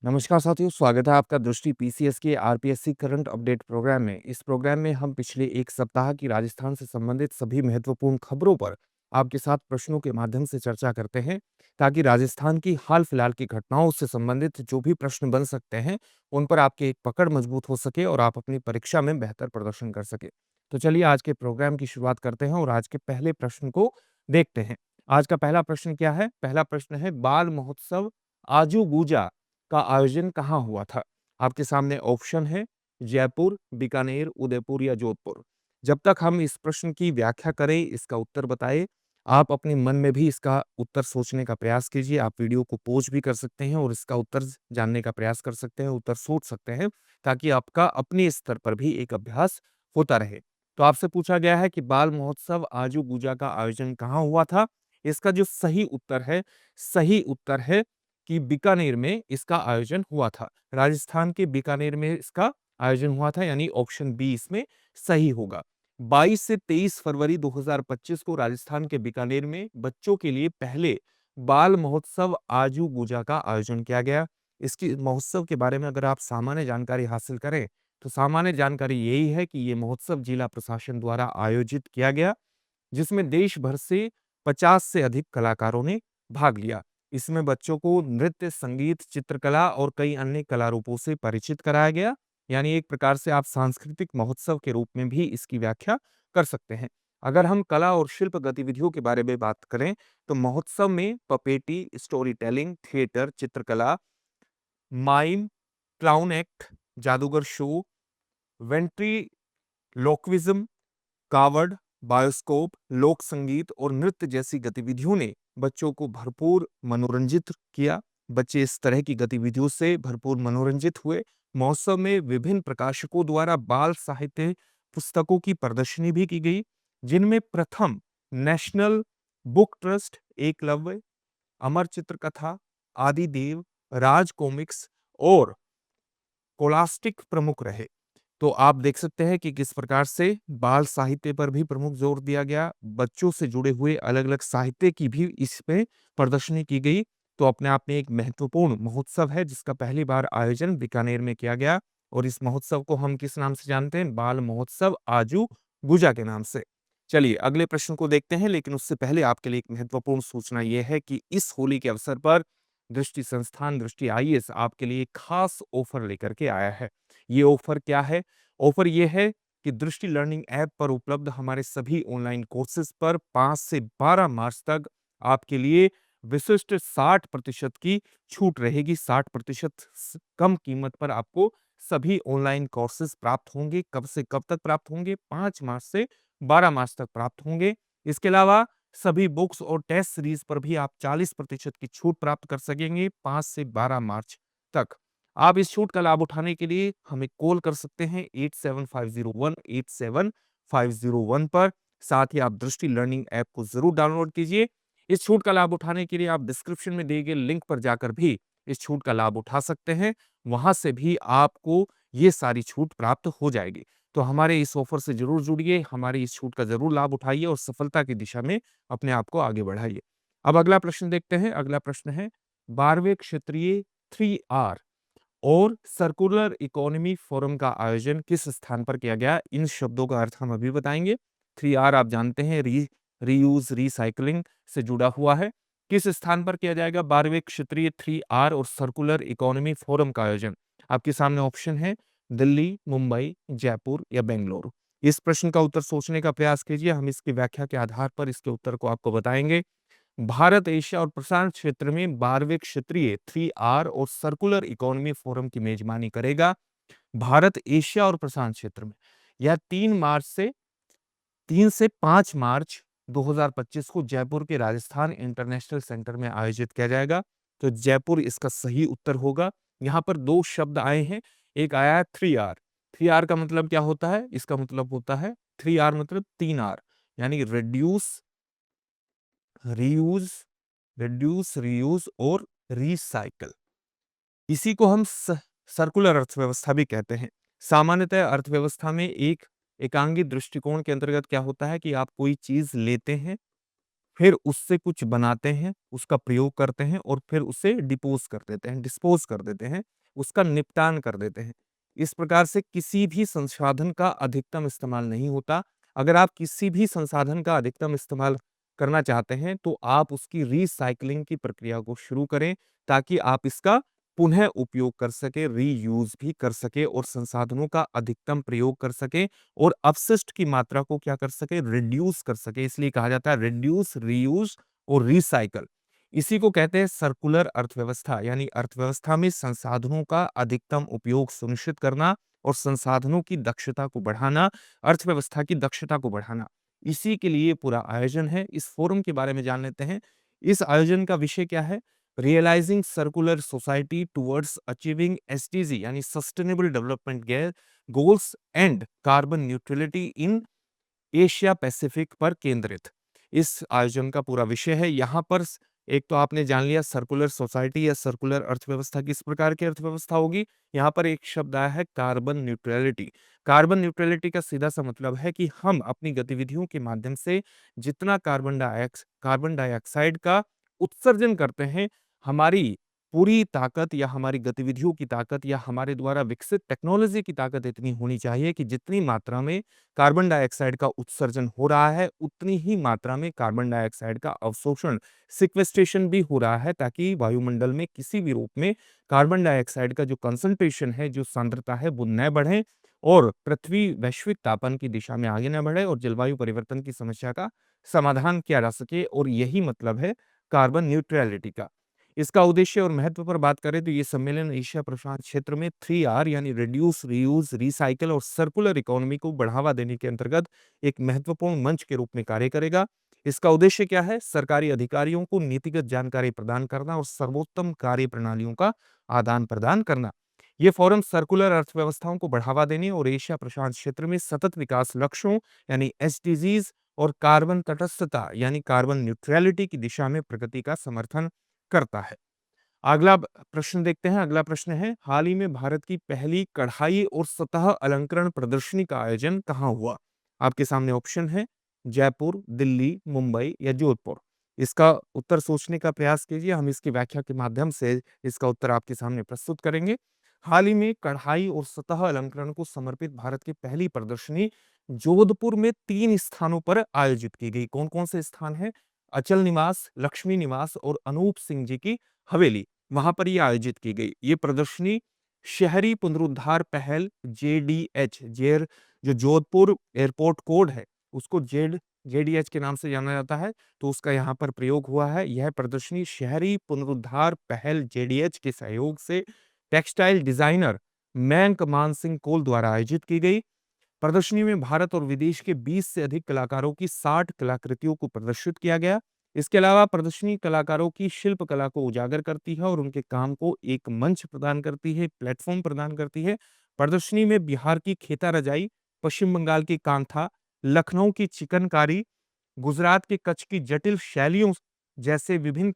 नमस्कार साथियों, स्वागत है आपका दृष्टि पीसीएस के आरपीएससी करंट अपडेट प्रोग्राम में। इस प्रोग्राम में हम पिछले एक सप्ताह की राजस्थान से संबंधित सभी महत्वपूर्ण खबरों पर आपके साथ प्रश्नों के माध्यम से चर्चा करते हैं, ताकि राजस्थान की हाल फिलहाल की घटनाओं से संबंधित जो भी प्रश्न बन सकते हैं, उन पर आपकी एक पकड़ मजबूत हो सके और आप अपनी परीक्षा में बेहतर प्रदर्शन कर सके। तो चलिए आज के प्रोग्राम की शुरुआत करते हैं और आज के पहले प्रश्न को देखते हैं। आज का पहला प्रश्न क्या है? पहला प्रश्न है, बाल महोत्सव आजू बूजा का आयोजन कहाँ हुआ था? आपके सामने ऑप्शन है जयपुर, बीकानेर, उदयपुर या जोधपुर। जब तक हम इस प्रश्न की व्याख्या करें, इसका उत्तर बताएं, आप अपने मन में भी इसका उत्तर सोचने का प्रयास कीजिए। आप वीडियो को पॉज़ भी कर सकते हैं और इसका उत्तर जानने का प्रयास कर सकते हैं, उत्तर सोच सकते हैं, ताकि आपका अपने स्तर पर भी एक अभ्यास होता रहे। तो आपसे पूछा गया है कि बाल महोत्सव आजू बूजा का आयोजन कहाँ हुआ था? इसका जो सही उत्तर है कि बीकानेर में इसका आयोजन हुआ था। राजस्थान के बीकानेर में इसका आयोजन हुआ था, यानी ऑप्शन बी इसमें सही होगा। 22 से 23 फरवरी 2025 को राजस्थान के बीकानेर में बच्चों के लिए पहले बाल महोत्सव आजू बूजा का आयोजन किया गया। इसकी महोत्सव के बारे में अगर आप सामान्य जानकारी हासिल करें, तो सामान्य जानकारी यही है कि ये महोत्सव जिला प्रशासन द्वारा आयोजित किया गया, जिसमें देश भर से 50 से अधिक कलाकारों ने भाग लिया। इसमें बच्चों को नृत्य, संगीत, चित्रकला और कई अन्य कला रूपों से परिचित कराया गया। यानी एक प्रकार से आप सांस्कृतिक महोत्सव के रूप में भी इसकी व्याख्या कर सकते हैं। अगर हम कला और शिल्प गतिविधियों के बारे में बात करें, तो महोत्सव में पपेटी, स्टोरी टेलिंग, थिएटर, चित्रकला, माइम, क्लाउन एक्ट, जादूगर शो, वेंट्रीलोक्विज्म, कावड़, बायोस्कोप, लोक संगीत और नृत्य जैसी गतिविधियों ने बच्चों को भरपूर मनोरंजित किया। बच्चे इस तरह की गतिविधियों से भरपूर मनोरंजित हुए। महोत्सव में विभिन्न प्रकाशकों द्वारा बाल साहित्य पुस्तकों की प्रदर्शनी भी की गई, जिनमें प्रथम नेशनल बुक ट्रस्ट, एकलव्य, अमर चित्रकथा, आदिदेव, राज कॉमिक्स और कोलास्टिक प्रमुख रहे। तो आप देख सकते हैं कि किस प्रकार से बाल साहित्य पर भी प्रमुख जोर दिया गया। बच्चों से जुड़े हुए अलग-अलग साहित्य की भी इसमें प्रदर्शनी की गई। तो अपने आप में एक महत्वपूर्ण महोत्सव है, जिसका पहली बार आयोजन बीकानेर में किया गया और इस महोत्सव को हम किस नाम से जानते हैं? बाल महोत्सव आजू बूजा के नाम से। चलिए अगले प्रश्न को देखते हैं, लेकिन उससे पहले आपके लिए एक महत्वपूर्ण सूचना ये है कि इस होली के अवसर पर दृष्टि संस्थान दृष्टि आईएएस आपके लिए खास ऑफर लेकर के आया है। ये ऑफर क्या है? ऑफर ये है कि दृष्टि लर्निंग ऐप पर उपलब्ध हमारे सभी ऑनलाइन कोर्सेज पर 5 से 12 मार्च तक आपके लिए विशिष्ट 60% की छूट रहेगी। 60% कम कीमत पर आपको सभी ऑनलाइन कोर्सेज प्राप्त होंगे। कब से कब तक प्राप्त होंगे? 5 मार्च से 12 मार्च तक प्राप्त होंगे। इसके अलावा सभी बुक्स और टेस्ट सीरीज पर भी आप 40% की छूट प्राप्त कर सकेंगे 5 से 12 मार्च तक। आप इस छूट का लाभ उठाने के लिए हमें कॉल कर सकते हैं 8750187501 पर। साथ ही आप दृष्टि लर्निंग ऐप को जरूर डाउनलोड कीजिए। इस छूट का लाभ उठाने के लिए आप डिस्क्रिप्शन में दिए गए लिंक पर जाकर भी इस छूट का लाभ उठा सकते हैं। वहां से भी आपको ये सारी छूट प्राप्त हो जाएगी। तो हमारे इस ऑफर से जरूर जुड़िए, हमारी इस छूट का जरूर लाभ उठाइए और सफलता की दिशा में अपने आप को आगे बढ़ाइए। अब अगला प्रश्न देखते हैं। अगला प्रश्न है, 12वें क्षेत्रीय 3R और सर्कुलर इकोनॉमी फोरम का आयोजन किस स्थान पर किया गया? इन शब्दों का अर्थ हम अभी बताएंगे। 3R आप जानते हैं, रीयूज, रिसाइकलिंग से जुड़ा हुआ है। किस स्थान पर किया जाएगा 12वें क्षेत्रीय 3R और सर्कुलर इकोनॉमी फोरम का आयोजन? आपके सामने ऑप्शन है दिल्ली, मुंबई, जयपुर या बेंगलुरु। इस प्रश्न का उत्तर सोचने का प्रयास कीजिए। हम इसकी व्याख्या के आधार पर इसके उत्तर को आपको बताएंगे। भारत, एशिया और प्रशांत क्षेत्र में 12वें क्षेत्रीय 3R और सर्कुलर इकोनॉमी फोरम की मेजबानी करेगा भारत, एशिया और प्रशांत क्षेत्र में। यह 3 से 5 मार्च 2025 को जयपुर के राजस्थान इंटरनेशनल सेंटर में आयोजित किया जाएगा। तो जयपुर इसका सही उत्तर होगा। यहाँ पर दो शब्द आए हैं, एक आया है 3R। 3R का मतलब क्या होता है? इसका मतलब होता है 3R मतलब 3R, यानी रीयूज रिड्यूस, रीयूज और रिसाइकल। इसी को हम सर्कुलर अर्थव्यवस्था भी कहते हैं। सामान्यतः अर्थव्यवस्था में एक एकांगी दृष्टिकोण के अंतर्गत क्या होता है कि आप कोई चीज लेते हैं, फिर उससे कुछ बनाते हैं, उसका प्रयोग करते हैं और फिर उसे डिस्पोज़ कर देते हैं, उसका निपटान कर देते हैं। इस प्रकार से किसी भी संसाधन का अधिकतम इस्तेमाल नहीं होता। अगर आप किसी भी संसाधन का अधिकतम इस्तेमाल करना चाहते हैं, तो आप उसकी रीसाइक्लिंग की प्रक्रिया को शुरू करें, ताकि आप इसका पुनः उपयोग कर सकें, रीयूज़ भी कर सकें और संसाधनों का अधिकतम प्रयोग कर सकें और अपशिष्ट की मात्रा को क्या कर सकें, रिड्यूस कर सकें। इसलिए कहा जाता है रिड्यूस, रीयूज़ और रिसाइकल। इसी को कहते हैं सर्कुलर अर्थव्यवस्था, यानी अर्थव्यवस्था में संसाधनों का अधिकतम उपयोग सुनिश्चित करना और संसाधनों की दक्षता को बढ़ाना, अर्थव्यवस्था की दक्षता को बढ़ाना। इसी के लिए पूरा आयोजन है। इस फोरम के बारे में जान लेते हैं। इस आयोजन का विषय क्या है? Realising circular society towards achieving SDG यानी sustainable development goals and carbon neutrality in Asia Pacific पर केंद्रित इस आयोजन का पूरा विषय है। यहाँ पर एक तो आपने जान लिया सर्कुलर सोसाइटी या सर्कुलर अर्थव्यवस्था किस प्रकार की अर्थव्यवस्था होगी। यहाँ पर एक शब्द आया है कार्बन न्यूट्रलिटी। कार्बन न्यूट्रलिटी का सीधा सा मतलब है कि हम अपनी गतिविधियों के माध्यम से जितना कार्बन डाइऑक्साइड का उत्सर्जन करते हैं, हमारी पूरी ताकत या हमारी गतिविधियों की ताकत या हमारे द्वारा विकसित टेक्नोलॉजी की ताकत इतनी होनी चाहिए कि जितनी मात्रा में कार्बन डाइऑक्साइड का उत्सर्जन हो रहा है, उतनी ही मात्रा में कार्बन डाइऑक्साइड का अवशोषण, सिक्वेस्ट्रेशन भी हो रहा है, ताकि वायुमंडल में किसी भी रूप में कार्बन डाइऑक्साइड का जो कंसंट्रेशन है, जो सांद्रता है, वो न बढ़े और पृथ्वी वैश्विक तापन की दिशा में आगे न बढ़े और जलवायु परिवर्तन की समस्या का समाधान किया जा सके। और यही मतलब है कार्बन न्यूट्रलिटी का। इसका उद्देश्य और महत्व पर बात करें तो ये सम्मेलन एशिया प्रशांत क्षेत्र में 3R यानी रिड्यूस, रीयूज, रिसाइकल और सर्कुलर इकोनॉमी को बढ़ावा देने के अंतर्गत एक महत्वपूर्ण मंच के रूप में कार्य करेगा। इसका उद्देश्य क्या है? सरकारी अधिकारियों को नीतिगत जानकारी प्रदान करना और सर्वोत्तम कार्य प्रणालियों का आदान प्रदान करना। ये फोरम सर्कुलर अर्थव्यवस्थाओं को बढ़ावा देने और एशिया प्रशांत क्षेत्र में सतत विकास लक्ष्यों यानी एसडीजीज और कार्बन तटस्थता यानी कार्बन न्यूट्रलिटी की दिशा में प्रगति का समर्थन करता है। अगला प्रश्न देखते हैं। अगला प्रश्न है, हाल ही में भारत की पहली कढ़ाई और सतह अलंकरण प्रदर्शनी का आयोजन कहाँ हुआ? आपके सामने ऑप्शन है जयपुर, दिल्ली, मुंबई या जोधपुर। इसका उत्तर सोचने का प्रयास कीजिए। हम इसकी व्याख्या के माध्यम से इसका उत्तर आपके सामने प्रस्तुत करेंगे। हाल ही में कढ़ाई और सतह अलंकरण को समर्पित भारत की पहली प्रदर्शनी जोधपुर में 3 स्थानों पर आयोजित की गई। कौन कौन से स्थान है? अचल निवास, लक्ष्मी निवास और अनूप सिंह जी की हवेली, वहां पर यह आयोजित की गई। ये प्रदर्शनी शहरी पुनरुद्धार पहल जेडीएच जेर जो जोधपुर एयरपोर्ट कोड है, उसको जेडीएच के नाम से जाना जाता है, तो उसका यहाँ पर प्रयोग हुआ है। यह प्रदर्शनी शहरी पुनरुद्धार पहल जेडीएच के सहयोग से टेक्सटाइल डिजाइनर मयंक मान सिंह कोल द्वारा आयोजित की गई। प्रदर्शनी में भारत और विदेश के 20 से अधिक कलाकारों की 60 कलाकृतियों को प्रदर्शित किया गया। इसके अलावा प्रदर्शनी कलाकारों की शिल्प कला को उजागर करती है और उनके काम को एक मंच प्रदान करती है, प्लेटफॉर्म प्रदान करती है। प्रदर्शनी में बिहार की खेता रजाई, पश्चिम बंगाल की कांथा, लखनऊ की चिकनकारी, गुजरात के कच्छ की जटिल शैलियों जैसे विभिन्न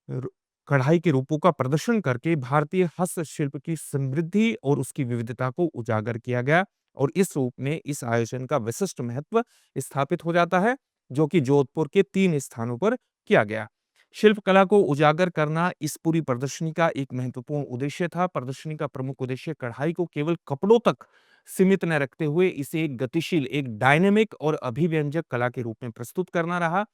र- कढ़ाई के रूपों का प्रदर्शन करके भारतीय हस्तशिल्प की समृद्धि और उसकी विविधता को उजागर किया गया। और इस रूप में इस आयोजन का विशिष्ट महत्व स्थापित हो जाता है, जो कि जोधपुर के 3 स्थानों पर किया गया। शिल्प कला को उजागर करना इस पूरी प्रदर्शनी का एक महत्वपूर्ण उद्देश्य था। प्रदर्शनी का प्रमुख उद्देश्य कढ़ाई को केवल कपड़ों तक सीमित न रखते हुए इसे एक गतिशील, एक डायनेमिक और अभिव्यंजक कला के रूप में प्रस्तुत करना रहा।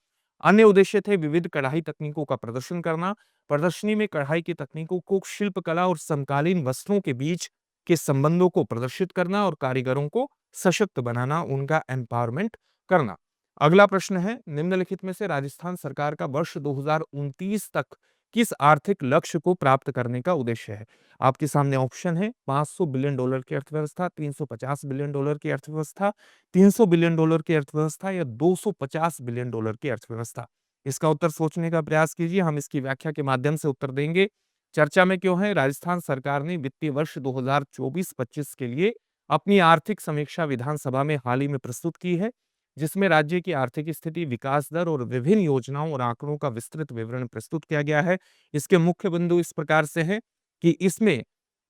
अन्य उद्देश्य थे विविध कढ़ाई तकनीकों का प्रदर्शन करना। प्रदर्शनी में कढ़ाई की तकनीकों को शिल्पकला और समकालीन वस्त्रों के बीच के संबंधों को प्रदर्शित करना और कारीगरों को सशक्त बनाना, उनका एम्पावरमेंट करना। अगला प्रश्न है, निम्नलिखित में से राजस्थान सरकार का वर्ष 2029 तक किस आर्थिक लक्ष्य को प्राप्त करने का उद्देश्य है? आपके सामने ऑप्शन है $500 बिलियन की अर्थव्यवस्था, $350 बिलियन की अर्थव्यवस्था, $300 बिलियन की अर्थव्यवस्था या $250 बिलियन की अर्थव्यवस्था। इसका उत्तर सोचने का प्रयास कीजिए। हम इसकी व्याख्या के माध्यम से उत्तर देंगे। चर्चा में क्यों है? राजस्थान सरकार ने वित्तीय वर्ष 2024-25 के लिए अपनी आर्थिक समीक्षा विधानसभा में हाल ही में प्रस्तुत की है, जिसमें राज्य की आर्थिक स्थिति, विकास दर और विभिन्न योजनाओं और आंकड़ों का विस्तृत विवरण प्रस्तुत किया गया है। इसके मुख्य बिंदु इस प्रकार से हैं कि इसमें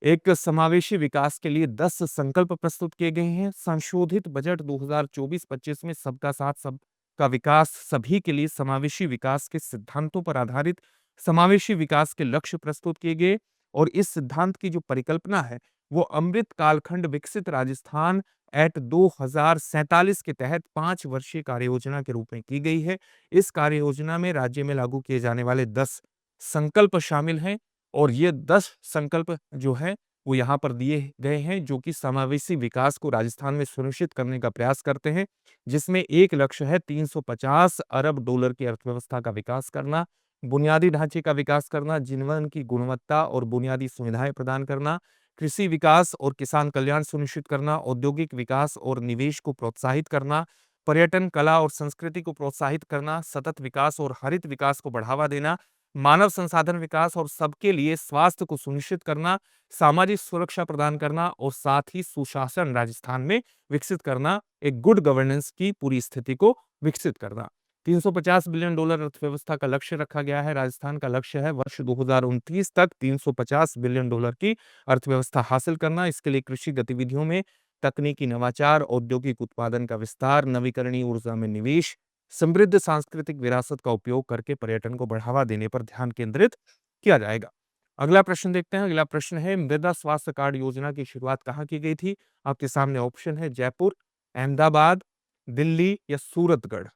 एक समावेशी विकास के लिए 10 संकल्प प्रस्तुत किए गए हैं। संशोधित बजट 2024-25 में सबका साथ, का विकास सभी के लिए समावेशी विकास के सिद्धांतों पर आधारित समावेशी विकास के लक्ष्य प्रस्तुत किए गए और इस सिद्धांत की जो परिकल्पना है वो अमृत कालखंड विकसित राजस्थान एट 2047 के तहत 5 वर्षीय कार्य योजना के रूप में की गई है। इस कार्य योजना में राज्य में लागू किए जाने वाले 10 संकल्प शामिल हैं और ये 10 संकल्प जो है वो यहाँ पर दिए गए हैं जो कि समावेशी विकास को राजस्थान में सुनिश्चित करने का प्रयास करते हैं, जिसमें एक लक्ष्य है 350 अरब डॉलर की अर्थव्यवस्था का विकास करना, बुनियादी ढांचे का विकास करना, जीवन की गुणवत्ता और बुनियादी सुविधाएं प्रदान करना, कृषि विकास और किसान कल्याण सुनिश्चित करना, औद्योगिक विकास और निवेश को प्रोत्साहित करना, पर्यटन, कला और संस्कृति को प्रोत्साहित करना, सतत विकास और हरित विकास को बढ़ावा देना, मानव संसाधन विकास और सबके लिए स्वास्थ्य को सुनिश्चित करना, सामाजिक सुरक्षा प्रदान करना और साथ ही सुशासन राजस्थान में विकसित करना, एक गुड गवर्नेंस की पूरी स्थिति को विकसित करना। 350 बिलियन डॉलर अर्थव्यवस्था का लक्ष्य रखा गया है। राजस्थान का लक्ष्य है वर्ष 2029 तक 350 बिलियन डॉलर की अर्थव्यवस्था हासिल करना। इसके लिए कृषि गतिविधियों में तकनीकी नवाचार, औद्योगिक उत्पादन का विस्तार, नवीकरणीय ऊर्जा में निवेश, समृद्ध सांस्कृतिक विरासत का उपयोग करके पर्यटन को बढ़ावा देने पर ध्यान केंद्रित किया जाएगा। अगला प्रश्न देखते हैं। अगला प्रश्न है मृदा स्वास्थ्य कार्ड योजना की शुरुआत कहाँ की गई थी? आपके सामने ऑप्शन है जयपुर, अहमदाबाद, दिल्ली या सूरतगढ़।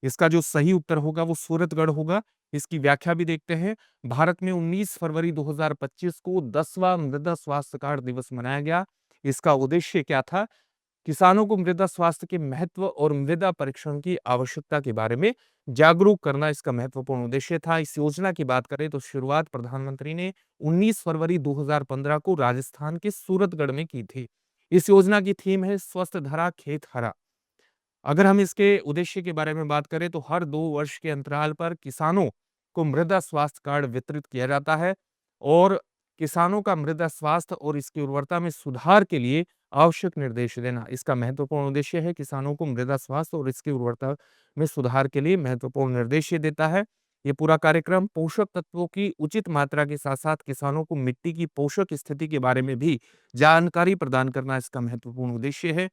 इसका जो सही उत्तर होगा वो सूरतगढ़ होगा। इसकी व्याख्या भी देखते हैं। भारत में 19 फरवरी 2025 को 10वां मृदा स्वास्थ्य कार्ड दिवस मनाया गया। इसका उद्देश्य क्या था? किसानों को मृदा स्वास्थ्य के महत्व और मृदा परीक्षण की आवश्यकता के बारे में जागरूक करना इसका महत्वपूर्ण उद्देश्य था। इस योजना की बात करें तो शुरुआत प्रधानमंत्री ने 19 फरवरी 2015 को राजस्थान के सूरतगढ़ में की थी। इस योजना की थीम है स्वस्थ धरा खेत हरा। अगर हम इसके उद्देश्य के बारे में बात करें तो हर 2 वर्ष के अंतराल पर किसानों को मृदा स्वास्थ्य कार्ड वितरित किया जाता है और किसानों का मृदा स्वास्थ्य और इसकी उर्वरता में सुधार के लिए आवश्यक निर्देश देना इसका महत्वपूर्ण उद्देश्य है। किसानों को मृदा स्वास्थ्य और इसकी उर्वरता में सुधार के लिए महत्वपूर्ण निर्देश देता है। ये पूरा कार्यक्रम पोषक तत्वों की उचित मात्रा के साथ साथ किसानों को मिट्टी की पोषक स्थिति के बारे में भी जानकारी प्रदान करना इसका महत्वपूर्ण उद्देश्य है।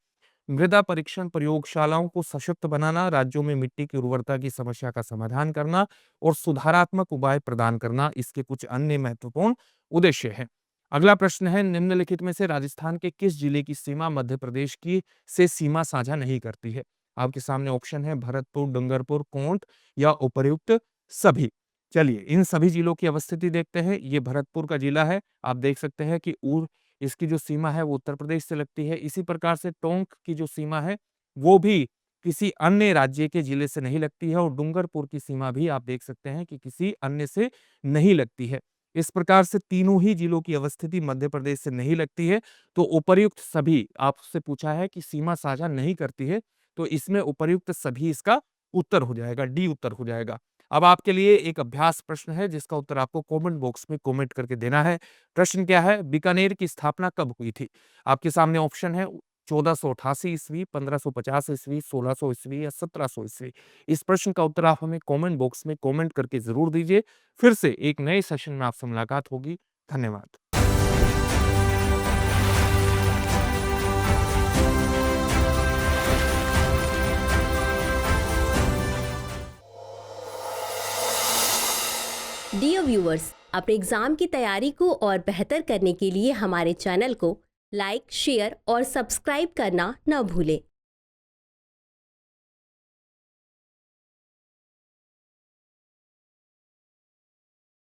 मृदा परीक्षण प्रयोगशालाओं को सशक्त बनाना, राज्यों में मिट्टी की उर्वरता की समस्या का समाधान करना और सुधारात्मक उपाय प्रदान करना इसके कुछ अन्य महत्वपूर्ण उद्देश्य हैं। अगला प्रश्न है निम्नलिखित में से राजस्थान के किस जिले की सीमा मध्य प्रदेश की से सीमा साझा नहीं करती है? आपके सामने ऑप्शन है भरतपुर, डूंगरपुर, कोंट या उपर्युक्त सभी। चलिए इन सभी जिलों की अवस्थिति देखते हैं। ये भरतपुर का जिला है। आप देख सकते हैं कि इसकी जो सीमा है वो उत्तर प्रदेश से लगती है। इसी प्रकार से टोंक की जो सीमा है वो भी किसी अन्य राज्य के जिले से नहीं लगती है और डूंगरपुर की सीमा भी आप देख सकते हैं कि किसी अन्य से नहीं लगती है। इस प्रकार से तीनों ही जिलों की अवस्थिति मध्य प्रदेश से नहीं लगती है। तो उपर्युक्त सभी आपसे पूछा है कि सीमा साझा नहीं करती है, तो इसमें उपर्युक्त सभी इसका उत्तर हो जाएगा, डी उत्तर हो जाएगा। अब आपके लिए एक अभ्यास प्रश्न है जिसका उत्तर आपको कमेंट बॉक्स में कमेंट करके देना है। प्रश्न क्या है? बीकानेर की स्थापना कब हुई थी? आपके सामने ऑप्शन है 1488 ईस्वी, 1550 ईस्वी, 1600 ईस्वी या 1700 ईस्वी। इस प्रश्न का उत्तर आप हमें कमेंट बॉक्स में कमेंट करके जरूर दीजिए। फिर से एक नए सेशन में आपसे मुलाकात होगी। धन्यवाद। डियर व्यूअर्स, अपने एग्जाम की तैयारी को और बेहतर करने के लिए हमारे चैनल को लाइक, शेयर और सब्सक्राइब करना न भूलें।